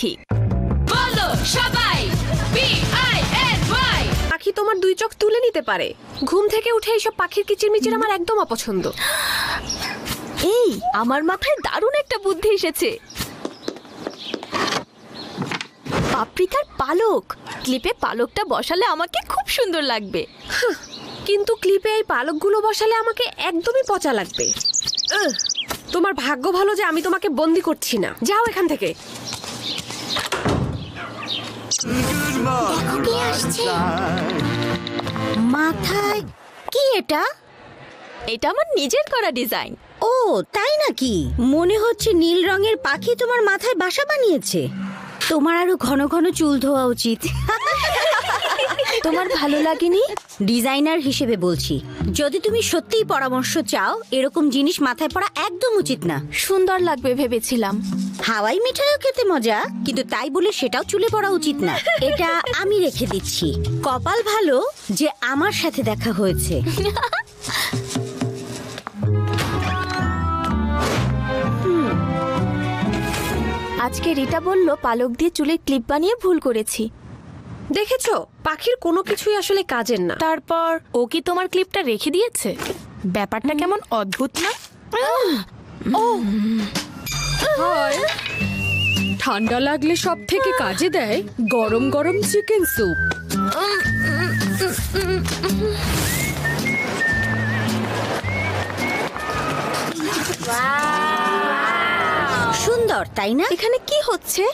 ঠিক। বলো সবাই BINY। পাখি তোমার 2 চোখ তুলে নিতে পারে। ঘুম থেকে উঠে এইসব পাখির কিচিরমিচির আমার একদম অপছন্দ। এই আমার মাথায় দারুণ একটা বুদ্ধি এসেছে। পাপরিকার পালক, ক্লিপে পালকটা বসালে আমাকে খুব সুন্দর লাগবে। কিন্তু ক্লিপে এই পালকগুলো বসালে আমাকে একদমই পচা লাগবে। তোমার ভাগ্য ভালো যে আমি তোমাকে বন্দি করছি না। যাও এখান থেকে। দেখো কে আসছে। মাথায় কি এটা? এটা আমার নিজের করা ডিজাইন। ও তাই নাকি? মনে হচ্ছে নীল রঙের পাখি তোমার মাথায় বাসা বানিয়েছে। তোমার আরো ঘন ঘন চুল ধোয়া উচিত। তোমার ভালো লাগেনি? ডিজাইনার হিসেবে বলছি, যদি তুমি সত্যিই পরামর্শ চাও, এরকম জিনিস মাথায় পরা একদম উচিত না। সুন্দর লাগবে ভেবেছিলাম। হাওয়াই মিঠাইও খেতে মজা, কিন্তু তাই বলে সেটাও চুলে পরা উচিত না। এটা আমি রেখে দিচ্ছি। কপাল ভালো যে আমার সাথে দেখা হয়েছে। আজকে রিটা বলল পালক দিয়ে চুলের ক্লিপ বানিয়ে ভুল করেছি। দেখেছো, পাখির কোনো কিছুই আসলে কাজের না। তারপর ও কি তোমার ক্লিপটা রেখে দিয়েছে? ব্যাপারটা কেমন অদ্ভুত না? ঠান্ডা লাগলে সব থেকে কাজে দেয় গরম গরম চিকেন স্যুপ। সুন্দর তাই না? এখানে কি হচ্ছে?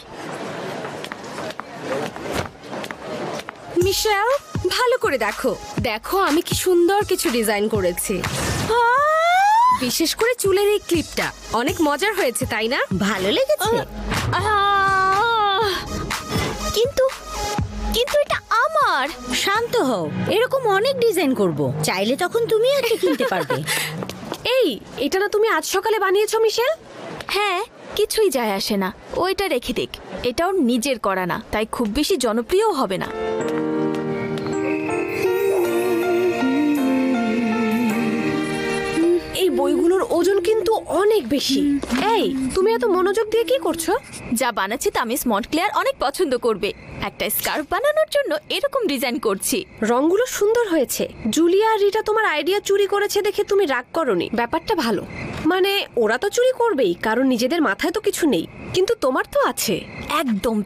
মিশেল, ভালো করে দেখো। দেখো আমি কি সুন্দর কিছু ডিজাইন করেছি। বিশেষ করে চুলের এই ক্লিপটা অনেক মজার হয়েছে, তাই না? ভালো লেগেছে। কিন্তু কিন্তু এটা আমার। শান্ত হও, এরকম অনেক ডিজাইন করব, চাইলে তখন তুমি একটা কিনতে পারবে। এই, এটা না তুমি আজ সকালে বানিয়েছো মিশেল? হ্যাঁ, কিছুই যায় আসে না, ওইটা রেখে দিক। এটা ওর নিজের করা না, তাই খুব বেশি জনপ্রিয়ও হবে না। এই বইগুলোর ওজন কিন্তু অনেক বেশি। এই, তুমি এত মনোযোগ দিয়ে কি করছো? যা বানাচ্ছি তা মিস মন্টক্লেয়ার অনেক পছন্দ করবে। একটা স্কার্ফ বানানোর জন্য এরকম ডিজাইন করছি। রংগুলো সুন্দর হয়েছে। জুলিয়া আর রিটা তোমার আইডিয়া চুরি করেছে দেখে তুমি রাগ করোনি। ব্যাপারটা ভালো। মানে ওরা তো চুরি করবেই, কারণ নিজেদের মাথায় তো কিছু নেই, কিন্তু তোমার তো আছে। একদম